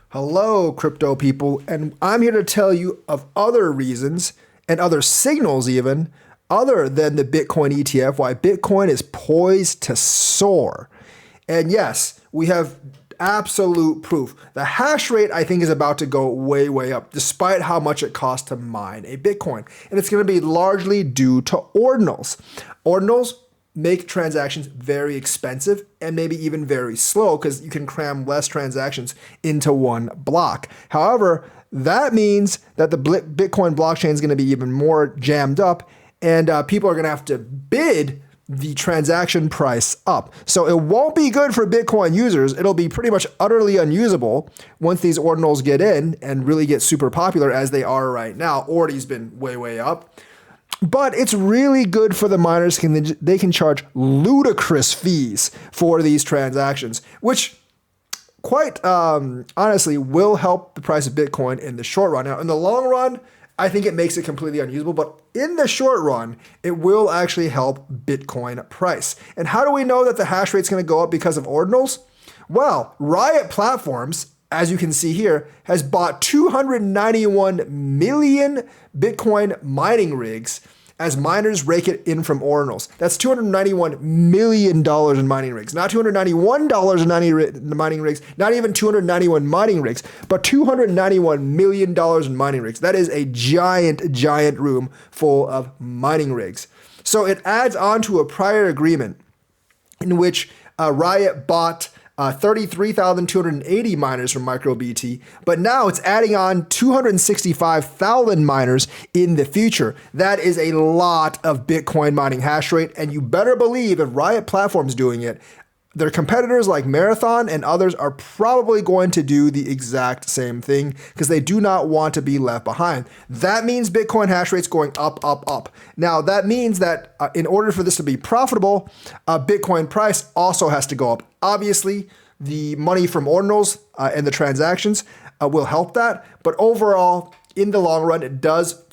Hello, crypto people, and I'm here to tell you of other reasons and other signals, even other than the Bitcoin ETF, why Bitcoin is poised to soar. And yes, we have absolute proof. The hash rate, I think, is about to go way, way up, despite how much it costs to mine a Bitcoin. And it's going to be largely due to ordinals. Ordinals make transactions very expensive and maybe even very slow because you can cram less transactions into one block. However, that means that the Bitcoin blockchain is going to be even more jammed up, and people are going to have to bid the transaction price up. So it won't be good for Bitcoin users. It'll be pretty much utterly unusable once these ordinals get in and really get super popular as they are right now. Ordi's been way, way up. But it's really good for the miners. They can charge ludicrous fees for these transactions, which quite honestly will help the price of Bitcoin in the short run. Now, in the long run, I think it makes it completely unusable, but in the short run, it will actually help Bitcoin price. And how do we know that the hash rate is going to go up because of ordinals? Well, Riot Platforms, as you can see here, has bought 291 million Bitcoin mining rigs as miners rake it in from ordinals. That's $291 million in mining rigs. Not $291 in mining rigs, not even 291 mining rigs, but $291 million in mining rigs. That is a giant, giant room full of mining rigs. So it adds on to a prior agreement in which Riot bought 33,280 miners from MicroBT, but now it's adding on 265,000 miners in the future. That is a lot of Bitcoin mining hash rate, and you better believe if Riot Platform's doing it, their competitors like Marathon and others are probably going to do the exact same thing because they do not want to be left behind. That means Bitcoin hash rate's going up, up, up. Now, that means that in order for this to be profitable, Bitcoin price also has to go up. Obviously, the money from ordinals and the transactions will help that. But overall, in the long run, it does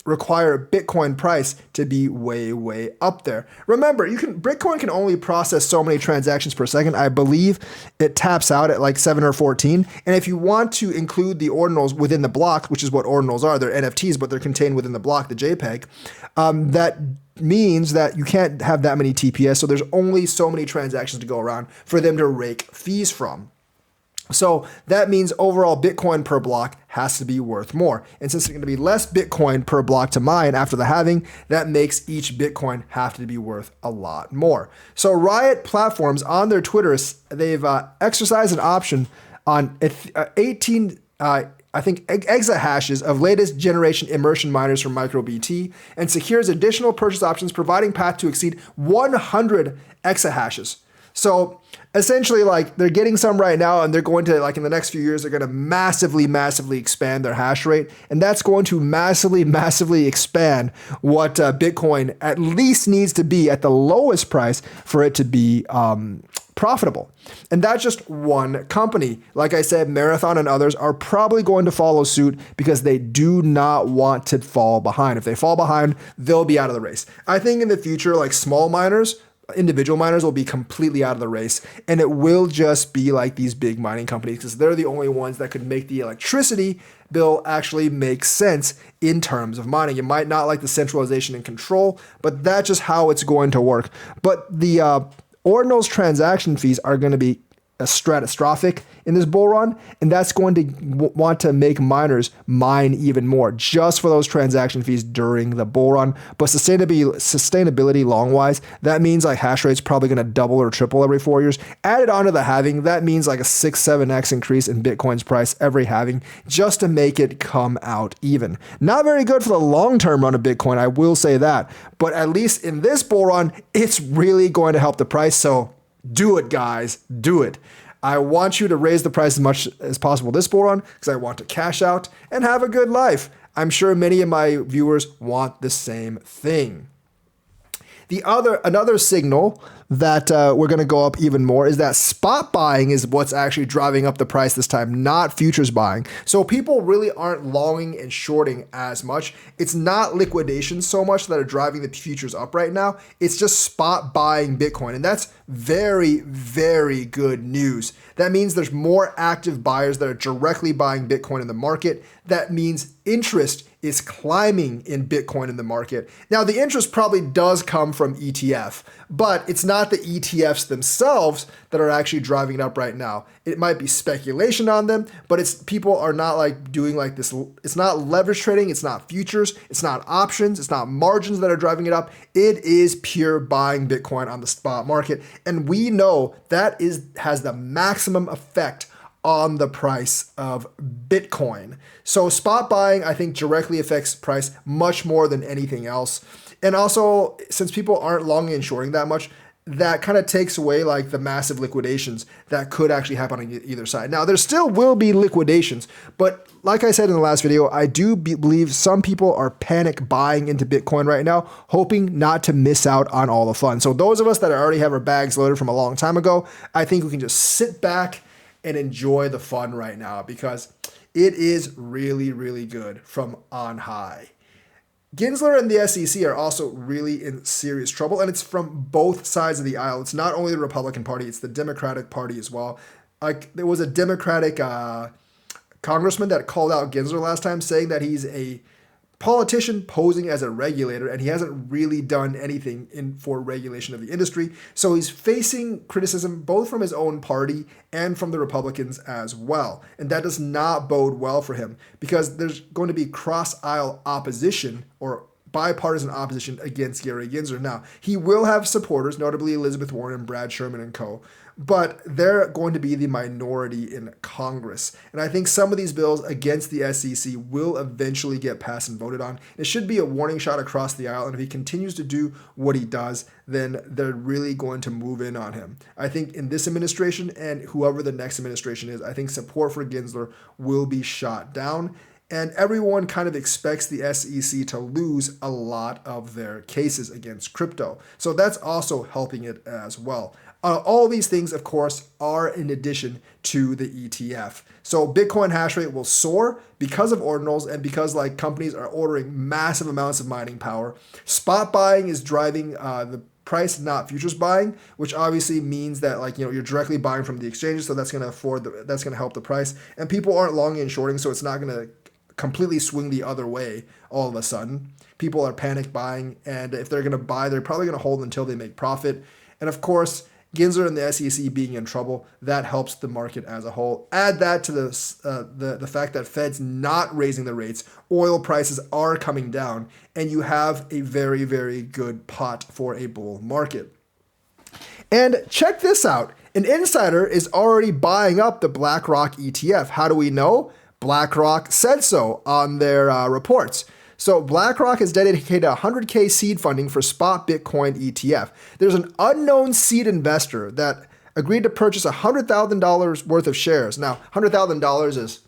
require Bitcoin price to be way, way up there. Remember, Bitcoin can only process so many transactions per second. I believe it taps out at like 7 or 14. And if you want to include the ordinals within the block, which is what ordinals are, they're NFTs, but they're contained within the block, the JPEG, that means that you can't have that many TPS. So there's only so many transactions to go around for them to rake fees from. So that means overall Bitcoin per block has to be worth more. And since there's going to be less Bitcoin per block to mine after the halving, that makes each Bitcoin have to be worth a lot more. So Riot Platforms on their Twitter, they've exercised an option on 18, exahashes of latest generation immersion miners from MicroBT and secures additional purchase options, providing path to exceed 100 exahashes. So essentially, like, they're getting some right now, and they're going to, like, in the next few years, they're going to massively, massively expand their hash rate. And that's going to massively, massively expand what Bitcoin at least needs to be at the lowest price for it to be profitable. And that's just one company. Like I said, Marathon and others are probably going to follow suit because they do not want to fall behind. If they fall behind, they'll be out of the race. I think in the future, like, small miners, individual miners will be completely out of the race, and it will just be like these big mining companies because they're the only ones that could make the electricity bill actually make sense in terms of mining. You might not like the centralization and control, but that's just how it's going to work. But the ordinals transaction fees are going to be stratospheric in this bull run, and that's going to want to make miners mine even more just for those transaction fees during the bull run. But sustainability long-wise, that means like hash rate's probably going to double or triple every 4 years. Added onto the halving, that means like a 6-7x increase in Bitcoin's price every halving just to make it come out even. Not very good for the long-term run of Bitcoin, I will say that, but at least in this bull run, it's really going to help the price. So do it, guys. Do it. I want you to raise the price as much as possible this bull run because I want to cash out and have a good life. I'm sure many of my viewers want the same thing. Another signal that we're going to go up even more is that spot buying is what's actually driving up the price this time, not futures buying. So people really aren't longing and shorting as much. It's not liquidation so much that are driving the futures up right now. It's just spot buying Bitcoin. And that's very, very good news. That means there's more active buyers that are directly buying Bitcoin in the market. That means interest is climbing in Bitcoin in the market. Now, the interest probably does come from ETF, but it's not the ETFs themselves that are actually driving it up right now. It might be speculation on them, but it's people are not like doing like this. It's not leverage trading. It's not futures. It's not options. It's not margins that are driving it up. It is pure buying Bitcoin on the spot market. And we know that has the maximum effect on the price of Bitcoin. So spot buying, I think, directly affects price much more than anything else. And also, since people aren't longing and shorting that much, that kind of takes away like the massive liquidations that could actually happen on either side. Now, there still will be liquidations, but like I said in the last video, I do believe some people are panic buying into Bitcoin right now, hoping not to miss out on all the fun. So those of us that already have our bags loaded from a long time ago, I think we can just sit back and enjoy the fun right now because it is really, really good from on high. Gensler and the SEC are also really in serious trouble, and it's from both sides of the aisle. It's not only the Republican Party, it's the Democratic Party as well. Like there was a Democratic congressman that called out Gensler last time saying that he's a politician posing as a regulator, and he hasn't really done anything for regulation of the industry. So he's facing criticism both from his own party and from the Republicans as well. And that does not bode well for him because there's going to be cross-aisle opposition or bipartisan opposition against Gary Gensler. Now, he will have supporters, notably Elizabeth Warren and Brad Sherman and co., but they're going to be the minority in Congress. And I think some of these bills against the SEC will eventually get passed and voted on. It should be a warning shot across the aisle. And if he continues to do what he does, then they're really going to move in on him. I think in this administration and whoever the next administration is, I think support for Gensler will be shot down. And everyone kind of expects the SEC to lose a lot of their cases against crypto. So that's also helping it as well. All these things, of course, are in addition to the ETF. So Bitcoin hash rate will soar because of ordinals and because like companies are ordering massive amounts of mining power. Spot buying is driving the price, not futures buying, which obviously means that like you're directly buying from the exchanges, so that's going to help the price. And people aren't longing and shorting, so it's not going to completely swing the other way all of a sudden. People are panic buying, and if they're going to buy, they're probably going to hold until they make profit. And of course, Gensler and the SEC being in trouble, that helps the market as a whole. Add that to the fact that Fed's not raising the rates, oil prices are coming down, and you have a very, very good pot for a bull market. And check this out. An insider is already buying up the BlackRock ETF. How do we know? BlackRock said so on their reports. So BlackRock has dedicated $100K seed funding for spot Bitcoin ETF. There's an unknown seed investor that agreed to purchase $100,000 worth of shares. Now, $100,000 is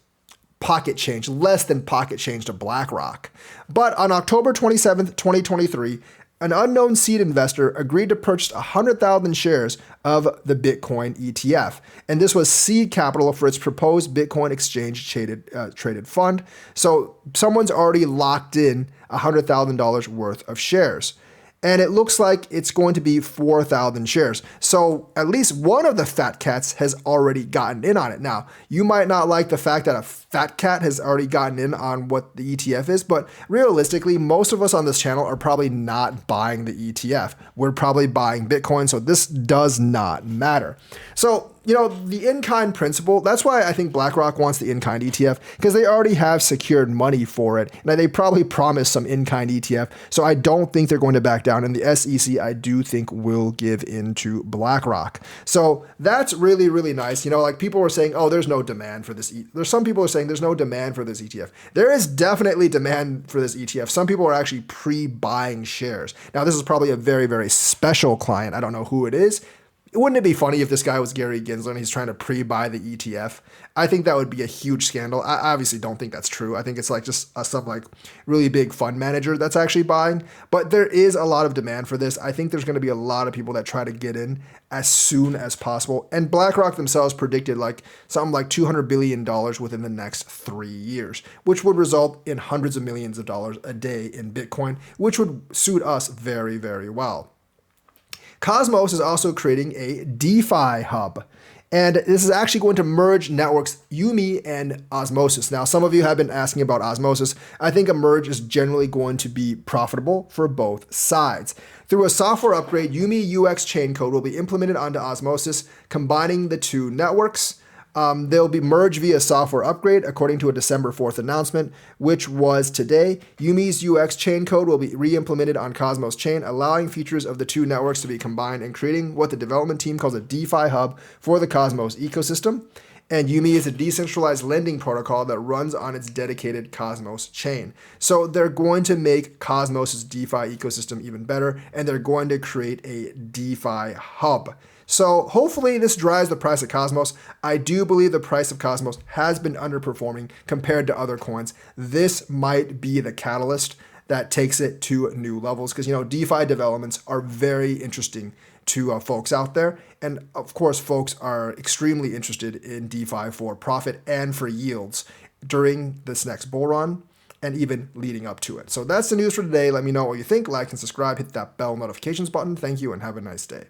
pocket change, less than pocket change to BlackRock. But on October 27th, 2023, an unknown seed investor agreed to purchase 100,000 shares of the Bitcoin ETF. And this was seed capital for its proposed Bitcoin exchange traded fund. So someone's already locked in $100,000 worth of shares. And it looks like it's going to be 4,000 shares. So at least one of the fat cats has already gotten in on it. Now, you might not like the fact that a fat cat has already gotten in on what the ETF is, but realistically, most of us on this channel are probably not buying the ETF. We're probably buying Bitcoin, so this does not matter. So, the in-kind principle, that's why I think BlackRock wants the in-kind ETF, because they already have secured money for it. And they probably promised some in-kind ETF. So I don't think they're going to back down. And the SEC, I do think, will give in to BlackRock. So that's really, really nice. Like people were saying, oh, there's no demand for this. There's some people are saying there's no demand for this ETF. There is definitely demand for this ETF. Some people are actually pre-buying shares. Now, this is probably a very, very special client. I don't know who it is. Wouldn't it be funny if this guy was Gary Gensler and he's trying to pre-buy the ETF? I think that would be a huge scandal. I obviously don't think that's true. I think it's like just some like really big fund manager that's actually buying. But there is a lot of demand for this. I think there's going to be a lot of people that try to get in as soon as possible. And BlackRock themselves predicted like something like $200 billion within the next 3 years, which would result in hundreds of millions of dollars a day in Bitcoin, which would suit us very, very well. Cosmos is also creating a DeFi hub. And this is actually going to merge networks Yumi and Osmosis. Now, some of you have been asking about Osmosis. I think a merge is generally going to be profitable for both sides. Through a software upgrade, Yumi UX chain code will be implemented onto Osmosis, combining the two networks. They'll be merged via software upgrade, according to a December 4th announcement, which was today. Yumi's UX chain code will be re-implemented on Cosmos chain, allowing features of the two networks to be combined and creating what the development team calls a DeFi hub for the Cosmos ecosystem. And Yumi is a decentralized lending protocol that runs on its dedicated Cosmos chain. So they're going to make Cosmos' DeFi ecosystem even better, and they're going to create a DeFi hub. So hopefully this drives the price of Cosmos. I do believe the price of Cosmos has been underperforming compared to other coins. This might be the catalyst that takes it to new levels because, DeFi developments are very interesting to folks out there. And of course, folks are extremely interested in DeFi for profit and for yields during this next bull run and even leading up to it. So that's the news for today. Let me know what you think. Like and subscribe. Hit that bell notifications button. Thank you and have a nice day.